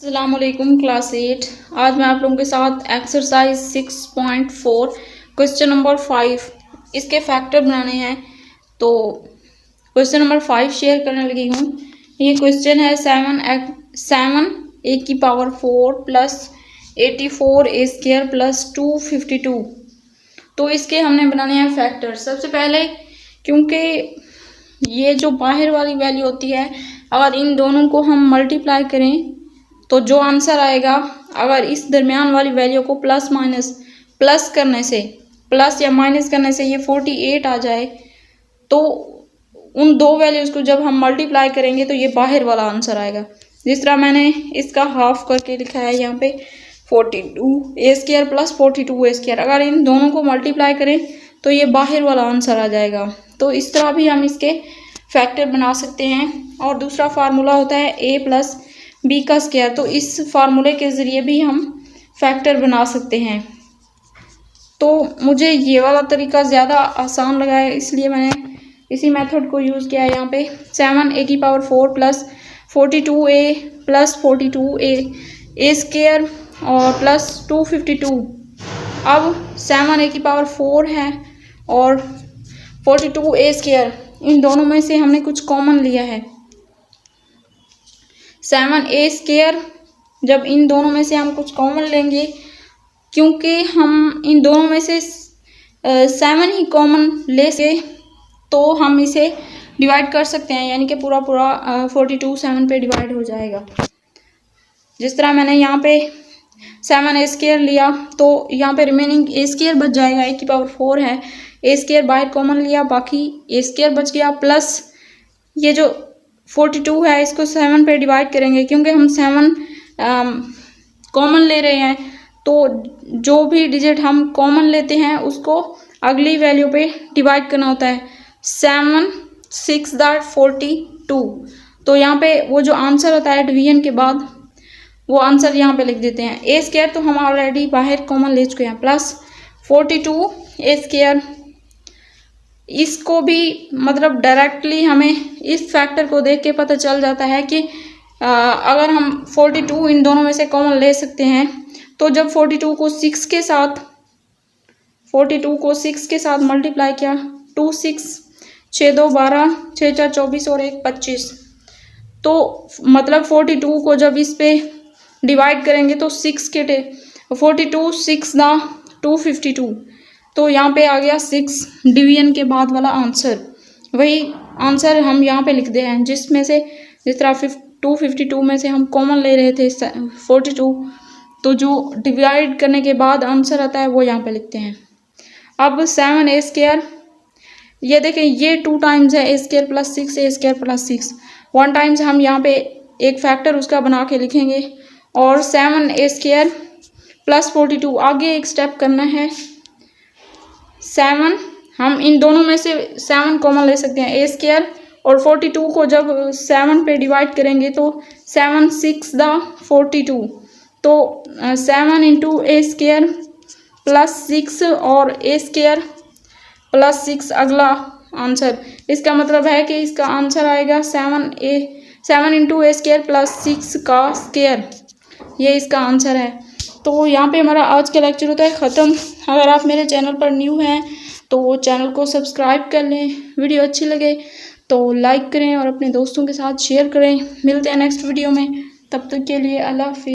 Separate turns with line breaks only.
अस्सलामुअलैकुम क्लास 8। आज मैं आप लोगों के साथ एक्सरसाइज 6.4 क्वेश्चन नंबर 5 इसके फैक्टर बनाने हैं। तो क्वेश्चन नंबर 5 शेयर करने लगी हूँ। ये क्वेश्चन है 7 ए की पावर 4 प्लस 84 ए स्क्वायर प्लस 252। तो इसके हमने बनाने हैं फैक्टर। सबसे पहले क्योंकि ये जो बाहर वाली वैल्यू होती है, अगर इन दोनों को हम मल्टीप्लाई करें तो जो आंसर आएगा, अगर इस दरमियान वाली वैल्यू को प्लस करने से, प्लस या माइनस करने से ये 48 आ जाए, तो उन दो वैल्यूज़ को जब हम मल्टीप्लाई करेंगे तो ये बाहर वाला आंसर आएगा। जिस तरह मैंने इसका हाफ करके लिखा है यहाँ पे 42 ए स्क्वायर प्लस 42 ए स्क्वायर। अगर इन दोनों को मल्टीप्लाई करें तो ये बाहर वाला आंसर आ जाएगा। तो इस तरह भी हम इसके फैक्टर बना सकते हैं। और दूसरा फार्मूला होता है ए प्लस बी का स्क्वायर। तो इस फार्मूले के ज़रिए भी हम फैक्टर बना सकते हैं। तो मुझे ये वाला तरीका ज़्यादा आसान लगा है, इसलिए मैंने इसी मेथड को यूज़ किया है। यहाँ पे 7 ए की पावर 4 प्लस 42 ए प्लस 42 ए स्क्वायर और प्लस 252। अब 7 ए की पावर 4 है और 42 ए स्क्वायर, इन दोनों में से हमने कुछ कॉमन लिया है। 7 ए स्क्वायर, जब इन दोनों में से हम कुछ कॉमन लेंगे, क्योंकि हम इन दोनों में से 7 ही कॉमन ले से, तो हम इसे डिवाइड कर सकते हैं, यानी कि पूरा 42 7 पे डिवाइड हो जाएगा। जिस तरह मैंने यहाँ पे 7 ए स्क्वायर लिया तो यहाँ पे रिमेनिंग ए स्क्वायर बच जाएगा। ए की पावर 4 है, ए स्क्वायर बाहर कॉमन लिया, बाकी ए स्क्वायर बच गया, प्लस ये जो 42 है इसको 7 पे डिवाइड करेंगे, क्योंकि हम 7 कॉमन ले रहे हैं। तो जो भी डिजिट हम कॉमन लेते हैं उसको अगली वैल्यू पे डिवाइड करना होता है। 7 6 42। तो यहाँ पे वो जो आंसर होता है डिवीजन के बाद, वो आंसर यहाँ पे लिख देते हैं। ए स्क्वायर तो हम ऑलरेडी बाहर कॉमन ले चुके हैं, प्लस 42 ए स्क्वायर। इसको भी मतलब डायरेक्टली हमें इस फैक्टर को देख के पता चल जाता है कि अगर हम 42 इन दोनों में से कॉमन ले सकते हैं, तो जब 42 को 6 के साथ मल्टीप्लाई किया, 2 6 6 2 12 6 4 24 और 1 25। तो मतलब 42 को जब इस पे डिवाइड करेंगे तो 42 6 दा 252। तो यहाँ पे आ गया 6 डिवीजन के बाद वाला आंसर। वही आंसर हम यहाँ पे लिखते हैं, जिसमें से जिस तरह 252 में से हम कॉमन ले रहे थे 42, तो जो डिवाइड करने के बाद आंसर आता है वो यहाँ पे लिखते हैं। अब 7 ए स्क्वायर, ये देखें, ये 2 टाइम्स है ए स्क्वायर प्लस 6 ए स्क्वायर प्लस 6। 1 टाइम्स हम यहाँ पे एक फैक्टर उसका बना के लिखेंगे। और 7 ए स्क्वायर प्लस 42, आगे एक स्टेप करना है। 7, हम इन दोनों में से 7 कॉमन ले सकते हैं, ए स्क्वायर और 42 को जब 7 पे डिवाइड करेंगे तो 7 6 दा 42। तो 7 इंटू ए स्क्वायर प्लस 6 और ए स्क्वायर प्लस 6 अगला आंसर। इसका मतलब है कि इसका आंसर आएगा 7 इंटू ए स्क्वायर प्लस 6 का स्क्वायर। ये इसका आंसर है। तो यहाँ पे हमारा आज का लेक्चर होता है ख़त्म। अगर आप मेरे चैनल पर न्यू हैं तो चैनल को सब्सक्राइब कर लें। वीडियो अच्छी लगे तो लाइक करें और अपने दोस्तों के साथ शेयर करें। मिलते हैं नेक्स्ट वीडियो में, तब तक के लिए अल्लाह हाफ़िज़।